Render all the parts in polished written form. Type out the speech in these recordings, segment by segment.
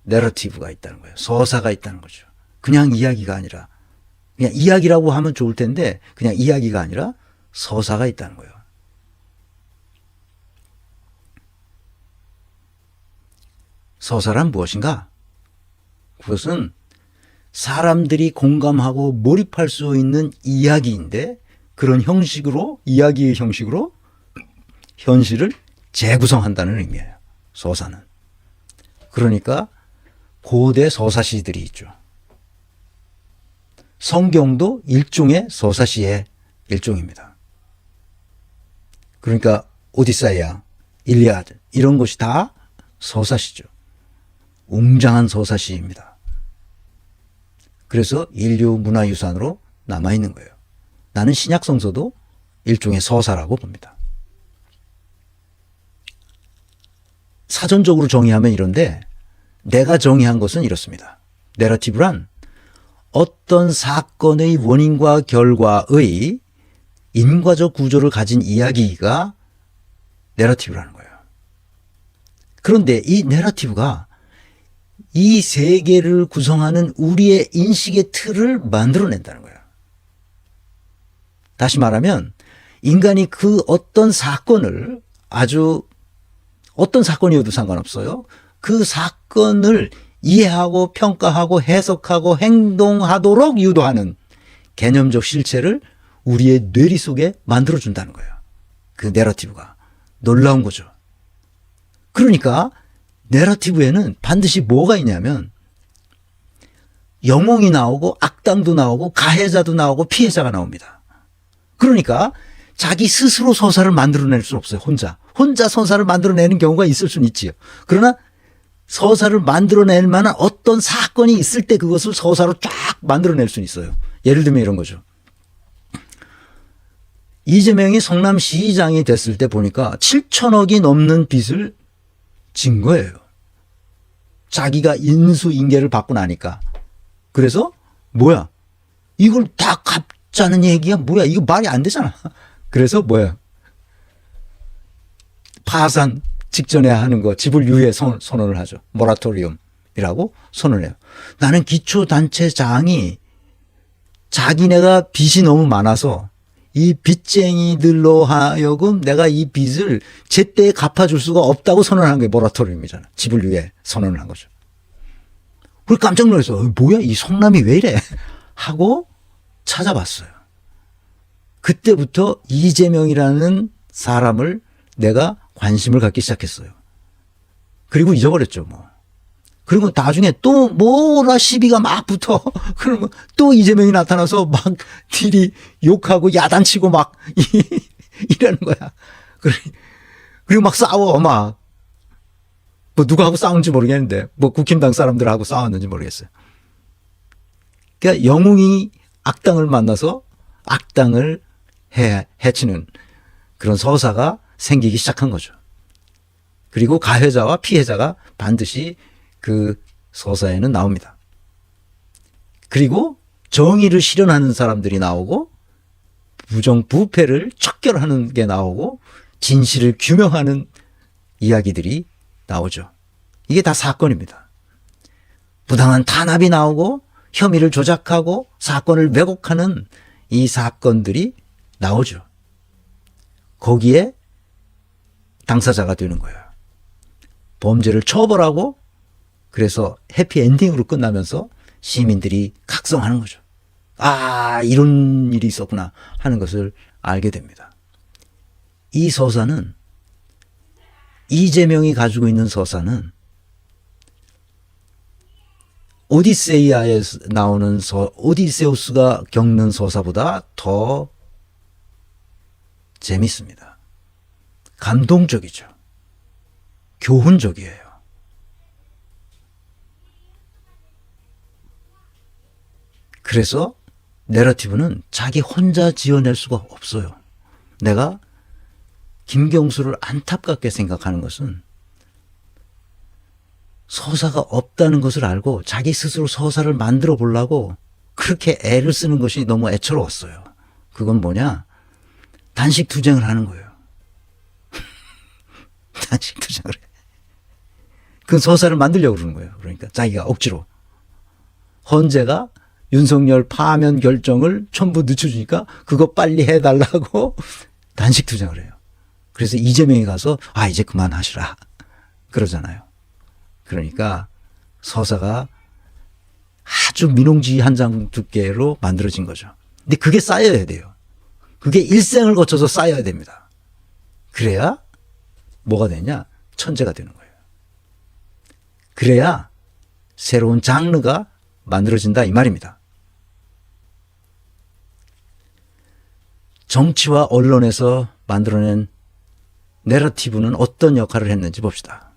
내러티브가 있다는 거예요. 서사가 있다는 거죠. 그냥 이야기가 아니라, 그냥 이야기라고 하면 좋을 텐데 그냥 이야기가 아니라 서사가 있다는 거예요. 서사란 무엇인가? 그것은 사람들이 공감하고 몰입할 수 있는 이야기인데, 그런 형식으로, 이야기의 형식으로 현실을 재구성한다는 의미예요. 서사는. 그러니까 고대 서사시들이 있죠. 성경도 일종의 서사시의 일종입니다. 그러니까 오디세이아, 일리아드 이런 것이 다 서사시죠. 웅장한 서사시입니다. 그래서 인류 문화유산으로 남아있는 거예요. 나는 신약 성서도 일종의 서사라고 봅니다. 사전적으로 정의하면 이런데, 내가 정의한 것은 이렇습니다. 내러티브란 어떤 사건의 원인과 결과의 인과적 구조를 가진 이야기가 내러티브라는 거예요. 그런데 이 내러티브가 이 세계를 구성하는 우리의 인식의 틀을 만들어낸다는 거예요. 다시 말하면 인간이 그 어떤 사건을, 아주 어떤 사건이어도 상관없어요. 그 사건을 이해하고 평가하고 해석하고 행동하도록 유도하는 개념적 실체를 우리의 뇌리 속에 만들어준다는 거예요. 그 내러티브가. 놀라운 거죠. 그러니까 내러티브에는 반드시 뭐가 있냐면 영웅이 나오고 악당도 나오고 가해자도 나오고 피해자가 나옵니다. 그러니까 자기 스스로 서사를 만들어낼 수는 없어요. 혼자 서사를 만들어내는 경우가 있을 수는 있지요. 그러나 서사를 만들어낼 만한 어떤 사건이 있을 때 그것을 서사로 쫙 만들어낼 수는 있어요. 예를 들면 이런 거죠. 이재명이 성남시장이 됐을 때 보니까 7천억이 넘는 빚을 진 거예요. 자기가 인수인계를 받고 나니까. 그래서 뭐야? 이걸 다 갚자는 얘기야? 뭐야? 이거 말이 안 되잖아. 그래서 뭐야? 파산 직전에 하는 거, 집을 유예 선언을 하죠. 모라토리움이라고 선언을 해요. 나는 기초단체장이 자기네가 빚이 너무 많아서 이 빚쟁이들로 하여금 내가 이 빚을 제때 갚아줄 수가 없다고 선언한 게 모라토리움이잖아. 집을 유예 선언을 한 거죠. 그걸 깜짝 놀라서 뭐야 이 성남이 왜 이래 하고 찾아봤어요. 그때부터 이재명이라는 사람을 내가 관심을 갖기 시작했어요. 그리고 잊어버렸죠, 뭐. 그리고 나중에 또 뭐라 시비가 막 붙어. 그러면 또 이재명이 나타나서 막 딜이 욕하고 야단치고 막 이러는 거야. 그리고 막 싸워, 막. 뭐 누구하고 싸우는지 모르겠는데, 뭐 국힘당 사람들하고 싸웠는지 모르겠어요. 그러니까 영웅이 악당을 만나서 악당을 해치는 그런 서사가 생기기 시작한 거죠. 그리고 가해자와 피해자가 반드시 그 서사에는 나옵니다. 그리고 정의를 실현하는 사람들이 나오고 부패를 척결하는 게 나오고 진실을 규명하는 이야기들이 나오죠. 이게 다 사건입니다. 부당한 탄압이 나오고 혐의를 조작하고 사건을 왜곡하는 이 사건들이 나오죠. 거기에 당사자가 되는 거예요. 범죄를 처벌하고 그래서 해피엔딩으로 끝나면서 시민들이 각성하는 거죠. 아, 이런 일이 있었구나 하는 것을 알게 됩니다. 이 서사는, 이재명이 가지고 있는 서사는 오디세이아에 나오는 오디세우스가 겪는 서사보다 더 재밌습니다. 감동적이죠. 교훈적이에요. 그래서 내러티브는 자기 혼자 지어낼 수가 없어요. 내가 김경수를 안타깝게 생각하는 것은 서사가 없다는 것을 알고 자기 스스로 서사를 만들어 보려고 그렇게 애를 쓰는 것이 너무 애처로웠어요. 그건 뭐냐? 단식 투쟁을 하는 거예요. 단식 투쟁을 해. 그 서사를 만들려고 그러는 거예요. 그러니까 자기가 억지로. 헌재가 윤석열 파면 결정을 전부 늦춰주니까 그거 빨리 해달라고 단식 투쟁을 해요. 그래서 이재명이 가서 이제 그만하시라 그러잖아요. 그러니까 서사가 아주 민홍지 한 장 두께로 만들어진 거죠. 근데 그게 쌓여야 돼요. 그게 일생을 거쳐서 쌓여야 됩니다. 그래야 뭐가 되냐? 천재가 되는 거예요. 그래야 새로운 장르가 만들어진다 이 말입니다. 정치와 언론에서 만들어낸 내러티브는 어떤 역할을 했는지 봅시다.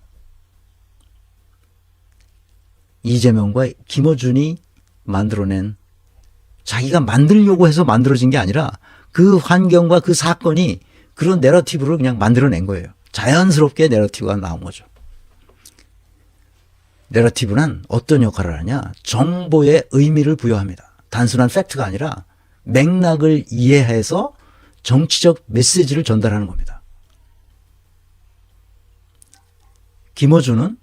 이재명과 김어준이 만들어낸, 자기가 만들려고 해서 만들어진 게 아니라 그 환경과 그 사건이 그런 내러티브를 그냥 만들어낸 거예요. 자연스럽게 내러티브가 나온 거죠. 내러티브는 어떤 역할을 하냐? 정보에 의미를 부여합니다. 단순한 팩트가 아니라 맥락을 이해해서 정치적 메시지를 전달하는 겁니다. 김어준은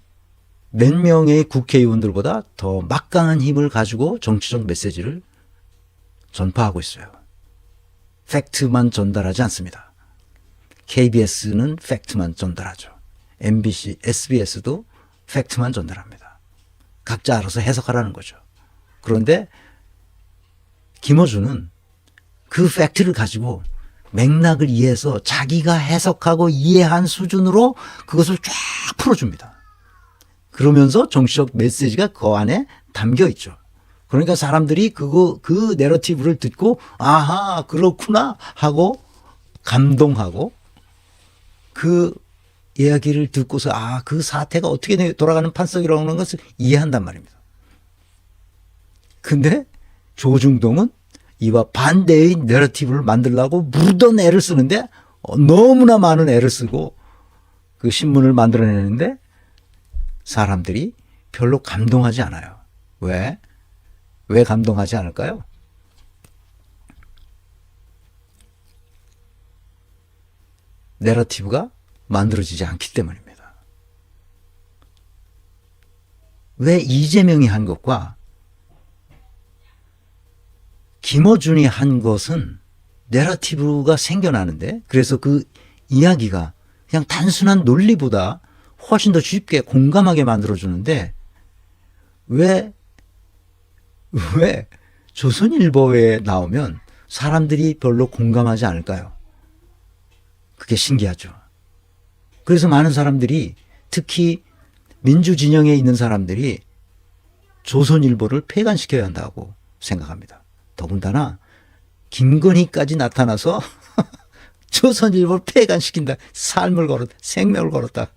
몇 명의 국회의원들보다 더 막강한 힘을 가지고 정치적 메시지를 전파하고 있어요. 팩트만 전달하지 않습니다. KBS는 팩트만 전달하죠. MBC, SBS도 팩트만 전달합니다. 각자 알아서 해석하라는 거죠. 그런데 김어준은 그 팩트를 가지고 맥락을 이해해서 자기가 해석하고 이해한 수준으로 그것을 쫙 풀어줍니다. 그러면서 정치적 메시지가 그 안에 담겨 있죠. 그러니까 사람들이 그 내러티브를 듣고 아하 그렇구나 하고 감동하고 그 이야기를 듣고서 그 사태가 어떻게 돌아가는 판석이라는 것을 이해한단 말입니다. 근데 조중동은 이와 반대의 내러티브를 만들려고 무던 애를 쓰는데 너무나 많은 애를 쓰고 그 신문을 만들어내는데 사람들이 별로 감동하지 않아요. 왜? 왜 감동하지 않을까요? 내러티브가 만들어지지 않기 때문입니다. 왜 이재명이 한 것과 김어준이 한 것은 내러티브가 생겨나는데, 그래서 그 이야기가 그냥 단순한 논리보다 훨씬 더 쉽게 공감하게 만들어주는데 왜 조선일보에 나오면 사람들이 별로 공감하지 않을까요? 그게 신기하죠. 그래서 많은 사람들이, 특히 민주진영에 있는 사람들이 조선일보를 폐간시켜야 한다고 생각합니다. 더군다나 김건희까지 나타나서 조선일보를 폐간시킨다. 삶을 걸었다. 생명을 걸었다.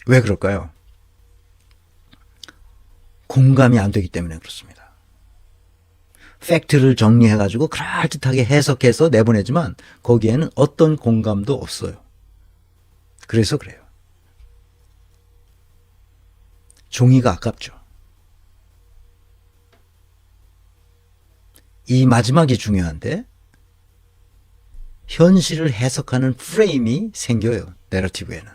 왜 그럴까요? 공감이 안 되기 때문에 그렇습니다. 팩트를 정리해가지고 그럴듯하게 해석해서 내보내지만 거기에는 어떤 공감도 없어요. 그래서 그래요. 종이가 아깝죠. 이 마지막이 중요한데, 현실을 해석하는 프레임이 생겨요. 내러티브에는.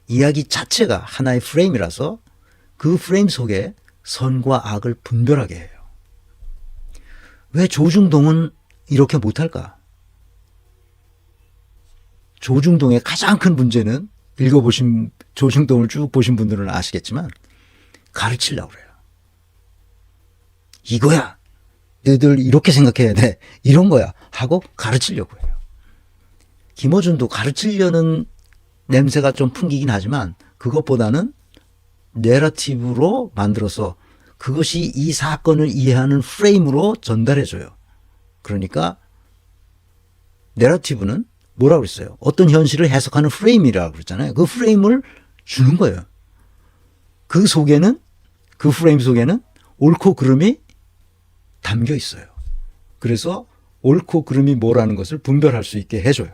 이야기 자체가 하나의 프레임이라서 그 프레임 속에 선과 악을 분별하게 해요. 왜 조중동은 이렇게 못할까? 조중동의 가장 큰 문제는, 읽어보신 조중동을 쭉 보신 분들은 아시겠지만 가르치려고 그래요. 이거야. 너희들 이렇게 생각해야 돼. 이런 거야. 하고 가르치려고 해요. 김어준도 가르치려는 냄새가 좀 풍기긴 하지만 그것보다는 내러티브로 만들어서 그것이 이 사건을 이해하는 프레임으로 전달해줘요. 그러니까 내러티브는 뭐라고 그랬어요? 어떤 현실을 해석하는 프레임이라고 그랬잖아요. 그 프레임을 주는 거예요. 그 프레임 속에는 옳고 그름이 담겨 있어요. 그래서 옳고 그름이 뭐라는 것을 분별할 수 있게 해줘요.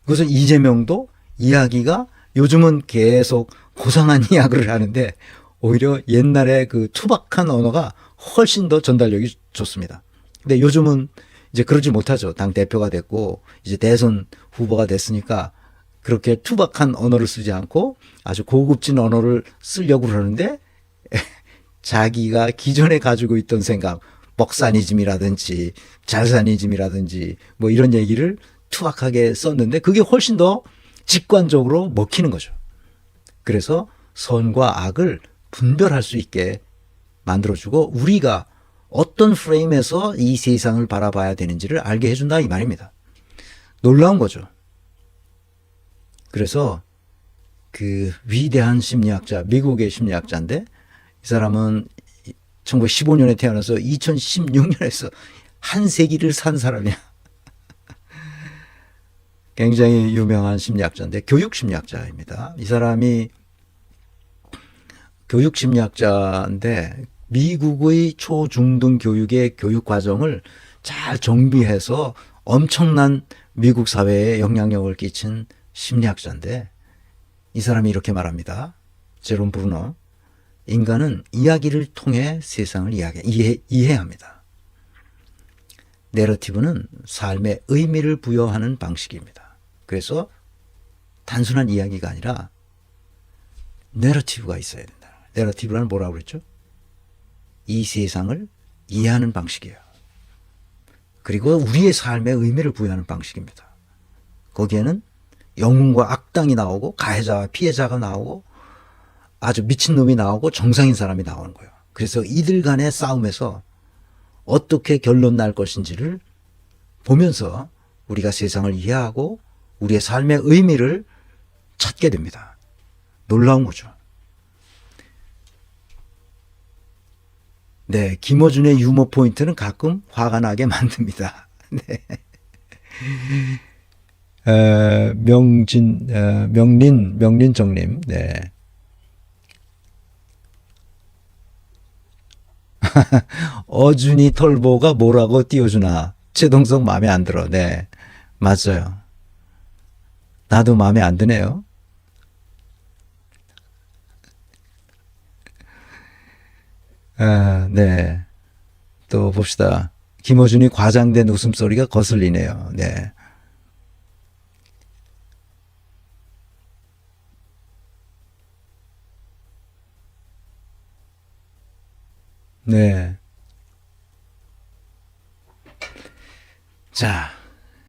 그래서 이재명도 이야기가 요즘은 계속 고상한 이야기를 하는데 오히려 옛날에 그 투박한 언어가 훨씬 더 전달력이 좋습니다. 근데 요즘은 이제 그러지 못하죠. 당 대표가 됐고 이제 대선 후보가 됐으니까 그렇게 투박한 언어를 쓰지 않고 아주 고급진 언어를 쓰려고 그러는데 자기가 기존에 가지고 있던 생각, 먹사니즘이라든지 잘사니즘이라든지 뭐 이런 얘기를 투박하게 썼는데 그게 훨씬 더 직관적으로 먹히는 거죠. 그래서 선과 악을 분별할 수 있게 만들어주고 우리가 어떤 프레임에서 이 세상을 바라봐야 되는지를 알게 해준다 이 말입니다. 놀라운 거죠. 그래서 그 위대한 심리학자, 미국의 심리학자인데 이 사람은 1915년에 태어나서 2016년에서 한 세기를 산 사람이야. 굉장히 유명한 심리학자인데 교육심리학자입니다. 이 사람이 교육심리학자인데 미국의 초중등 교육의 교육 과정을 잘 정비해서 엄청난 미국 사회에 영향력을 끼친 심리학자인데 이 사람이 이렇게 말합니다. 제롬 브루너. 인간은 이야기를 통해 세상을 이해합니다. 내러티브는 삶에 의미를 부여하는 방식입니다. 그래서 단순한 이야기가 아니라 내러티브가 있어야 된다. 내러티브란 뭐라고 그랬죠? 이 세상을 이해하는 방식이에요. 그리고 우리의 삶에 의미를 부여하는 방식입니다. 거기에는 영웅과 악당이 나오고 가해자와 피해자가 나오고 아주 미친놈이 나오고 정상인 사람이 나오는 거예요. 그래서 이들 간의 싸움에서 어떻게 결론 날 것인지를 보면서 우리가 세상을 이해하고 우리의 삶의 의미를 찾게 됩니다. 놀라운 거죠. 네, 김어준의 유머 포인트는 가끔 화가 나게 만듭니다. 네. 명린정님, 네. 어준이 털보가 뭐라고 띄워주나. 최동석 마음에 안 들어. 네, 맞아요. 나도 마음에 안 드네요. 네. 또 봅시다. 김어준이 과장된 웃음소리가 거슬리네요. 네. 네. 자,